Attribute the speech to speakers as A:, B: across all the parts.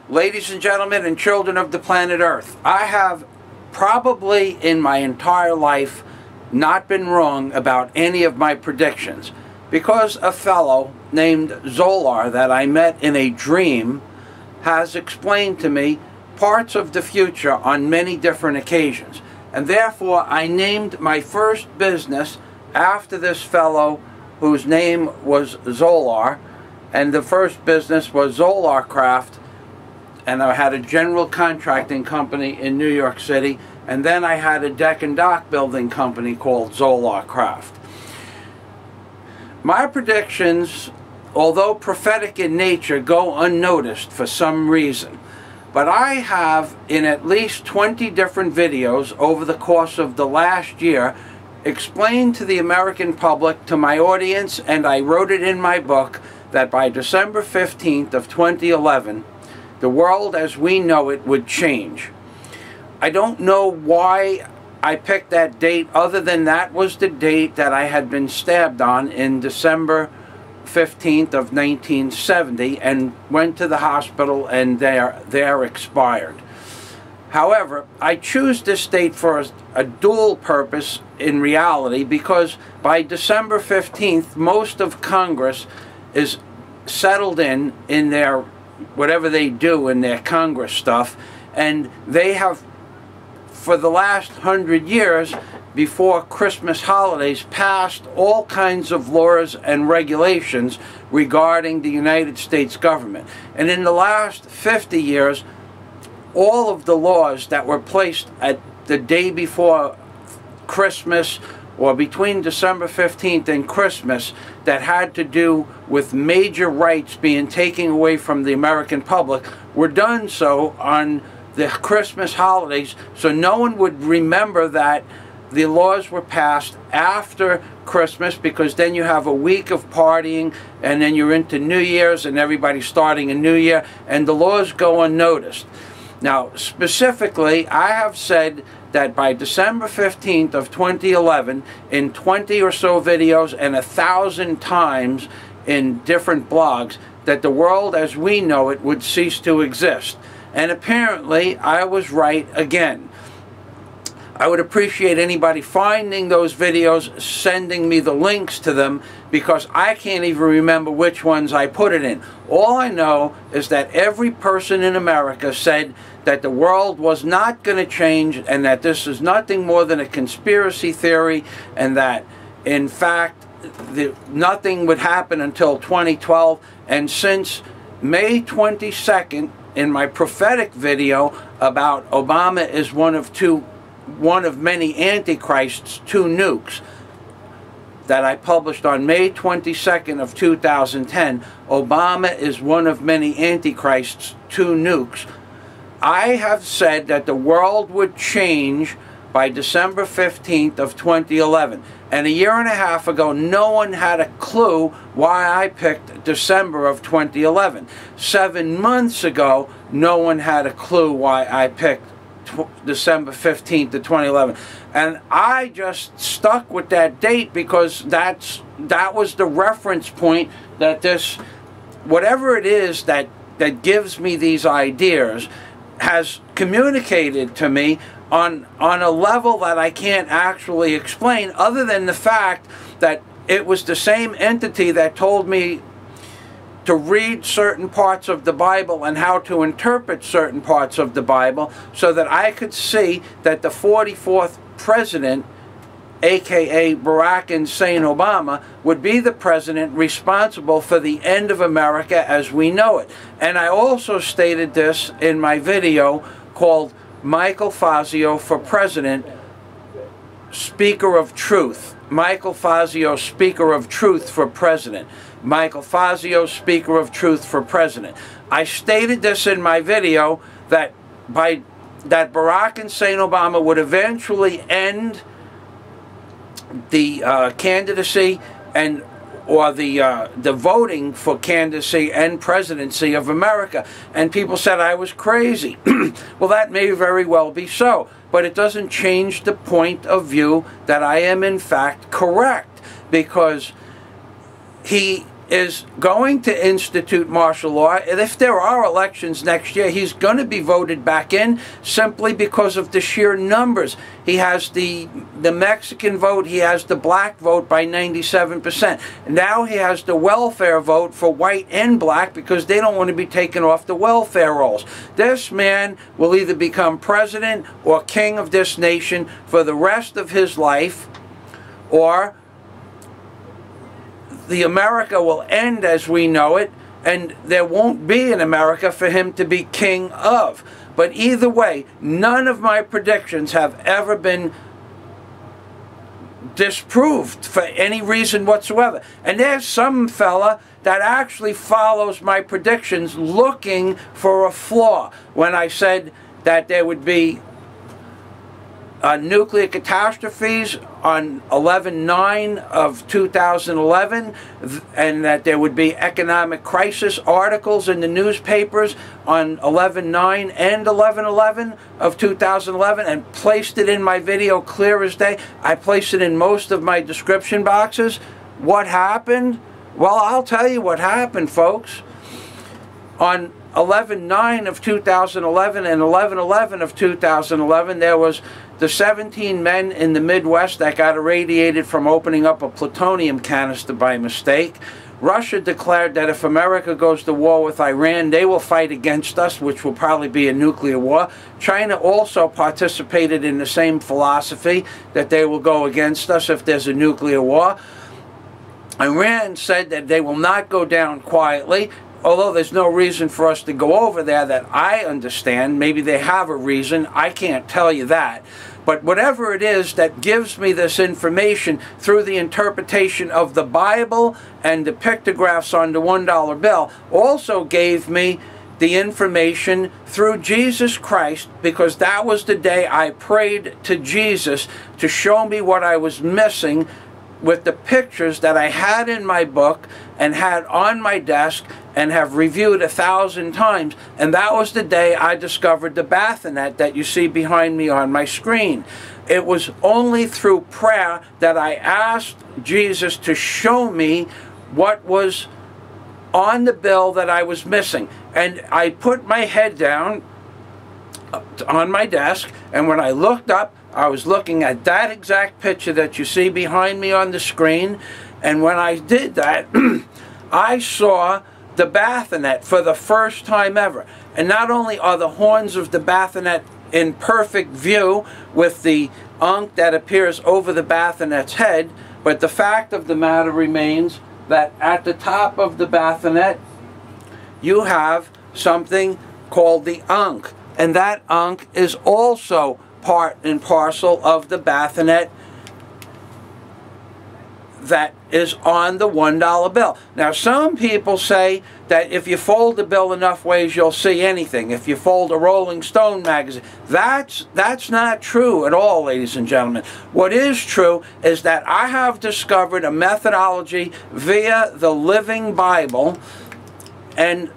A: Ladies and gentlemen and children of the planet Earth, I have probably in my entire life not been wrong about any of my predictions, because a fellow named Zolar that I met in a dream has explained to me parts of the future on many different occasions. And therefore I named my first business after this fellow whose name was Zolar, and the first business was Zolar Craft. And I had a general contracting company in New York City, and then I had a deck and dock building company called Zolar Craft. My predictions, although prophetic in nature, go unnoticed for some reason. But I have, in at least 20 different videos over the course of the last year, explained to the American public, to my audience, and I wrote it in my book, that by December 15th of 2011, the world as we know it would change. I don't know why I picked that date, other than that was the date that I had been stabbed on in December 15th of 1970 and went to the hospital and there expired. However, I choose this date for a dual purpose in reality, because by December 15th most of Congress is settled in their whatever they do in their Congress stuff, and they have for the last 100 years before Christmas holidays passed all kinds of laws and regulations regarding the United States government. And in the last 50 years, all of the laws that were placed at the day before Christmas or between December 15th and Christmas that had to do with major rights being taken away from the American public were done so on the Christmas holidays, so no one would remember that the laws were passed after Christmas, because then you have a week of partying and then you're into New Year's and everybody's starting a new year and the laws go unnoticed. Now, specifically, I have said that by December 15th of 2011, in 20 or so videos and 1,000 times in different blogs, that the world as we know it would cease to exist. And apparently, I was right again. I would appreciate anybody finding those videos, sending me the links to them, because I can't even remember which ones I put it in. All I know is that every person in America said that the world was not going to change, and that this is nothing more than a conspiracy theory, and that in fact nothing would happen until 2012. And since May 22nd, in my prophetic video about Obama is one of many antichrists, 2 nukes, that I published on May 22nd of 2010, Obama is one of many antichrists, 2 nukes. I have said that the world would change by December 15th of 2011. And a year and a half ago, no one had a clue why I picked December of 2011. 7 months ago, no one had a clue why I picked December 15th of 2011. And I just stuck with that date because that was the reference point that this, whatever it is that gives me these ideas, has communicated to me on a level that I can't actually explain, other than the fact that it was the same entity that told me to read certain parts of the Bible and how to interpret certain parts of the Bible, so that I could see that the 44th president, aka Barack Hussein Obama, would be the president responsible for the end of America as we know it. And I also stated this in my video called Michael Fazio for President, Speaker of Truth. Michael Fazio, Speaker of Truth for President. Michael Fazio, Speaker of Truth for President. I stated this in my video that Barack Hussein Obama would eventually end the candidacy or the voting for candidacy and presidency of America. And people said I was crazy. Well, that may very well be so, but it doesn't change the point of view that I am in fact correct, because he is going to institute martial law. And if there are elections next year, he's going to be voted back in simply because of the sheer numbers. He has the Mexican vote, he has the black vote by 97%. Now he has the welfare vote for white and black because they don't want to be taken off the welfare rolls. This man will either become president or king of this nation for the rest of his life, or the America will end as we know it, and there won't be an America for him to be king of. But either way, none of my predictions have ever been disproved for any reason whatsoever. And there's some fella that actually follows my predictions looking for a flaw. When I said that there would be nuclear catastrophes on 11/9 of 2011, and that there would be economic crisis articles in the newspapers on 11/9 and 11/11 of 2011, and placed it in my video clear as day. I placed it in most of my description boxes. What happened? Well, I'll tell you what happened, folks. On 11/9 of 2011 and 11/11 of 2011, there was the 17 men in the Midwest that got irradiated from opening up a plutonium canister by mistake. Russia declared that if America goes to war with Iran, they will fight against us, which will probably be a nuclear war. China also participated in the same philosophy, that they will go against us if there's a nuclear war. Iran said that they will not go down quietly, although there's no reason for us to go over there that I understand. Maybe they have a reason. I can't tell you that. But whatever it is that gives me this information through the interpretation of the Bible and the pictographs on the $1 bill also gave me the information through Jesus Christ, because that was the day I prayed to Jesus to show me what I was missing with the pictures that I had in my book and had on my desk and have reviewed 1,000 times. And that was the day I discovered the bathonet that you see behind me on my screen. It was only through prayer that I asked Jesus to show me what was on the bill that I was missing. And I put my head down on my desk, and when I looked up, I was looking at that exact picture that you see behind me on the screen. And when I did that, I saw the bathonet for the first time ever. And not only are the horns of the bathonet in perfect view with the ankh that appears over the bathonet's head, but the fact of the matter remains that at the top of the bathonet you have something called the ankh. And that ankh is also part and parcel of the bathonet that is on the $1 bill. Now, some people say that if you fold the bill enough ways, you'll see anything. If you fold a Rolling Stone magazine, that's not true at all, ladies and gentlemen. What is true is that I have discovered a methodology via the Living Bible and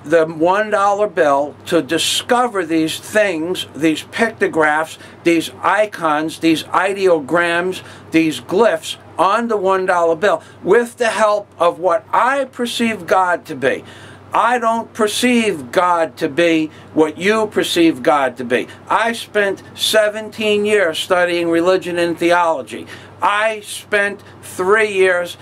A: the $1 bill to discover these things, these pictographs, these icons, these ideograms, these glyphs on the $1 bill with the help of what I perceive God to be. I don't perceive God to be what you perceive God to be. I spent 17 years studying religion and theology. I spent 3 years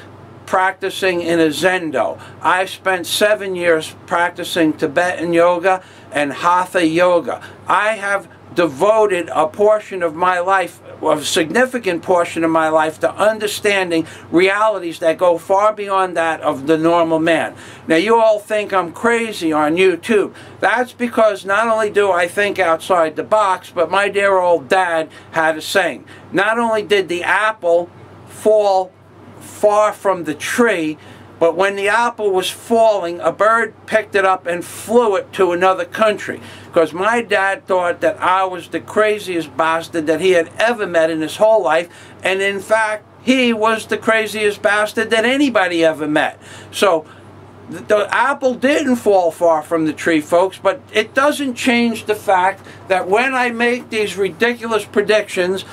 A: practicing in a zen-do. I spent 7 years practicing Tibetan yoga and hatha yoga. I have devoted a portion of my life, a significant portion of my life, to understanding realities that go far beyond that of the normal man. Now, you all think I'm crazy on YouTube. That's because not only do I think outside the box, but my dear old dad had a saying. Not only did the apple fall far from the tree, but when the apple was falling, a bird picked it up and flew it to another country. Because my dad thought that I was the craziest bastard that he had ever met in his whole life, and in fact, he was the craziest bastard that anybody ever met. So, the apple didn't fall far from the tree, folks, but it doesn't change the fact that when I make these ridiculous predictions,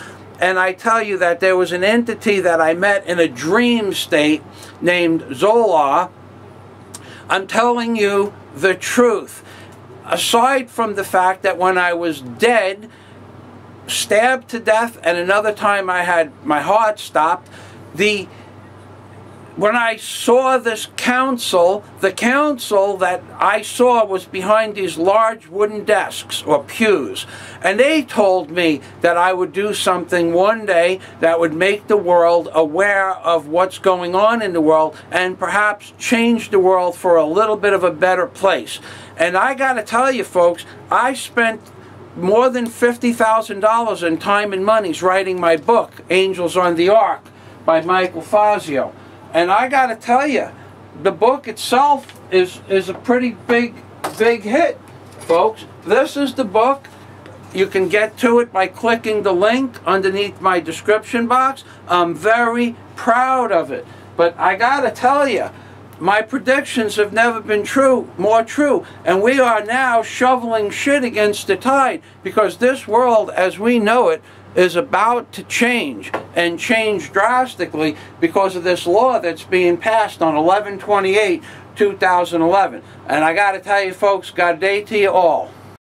A: and I tell you that there was an entity that I met in a dream state named Zolar, I'm telling you the truth. Aside from the fact that when I was dead, stabbed to death, and another time I had my heart stopped, when I saw this council, the council that I saw was behind these large wooden desks or pews, and they told me that I would do something one day that would make the world aware of what's going on in the world and perhaps change the world for a little bit of a better place. And I got to tell you folks, I spent more than $50,000 in time and monies writing my book, Angels on the Ark, by Michael Fazio. And I got to tell you, the book itself is a pretty big hit, folks. This is the book. You can get to it by clicking the link underneath my description box. I'm very proud of it. But I got to tell you, my predictions have never been more true. And we are now shoveling shit against the tide, because this world as we know it is about to change, and change drastically because of this law that's being passed on 11/28/2011. And I got to tell you folks, God day to you all.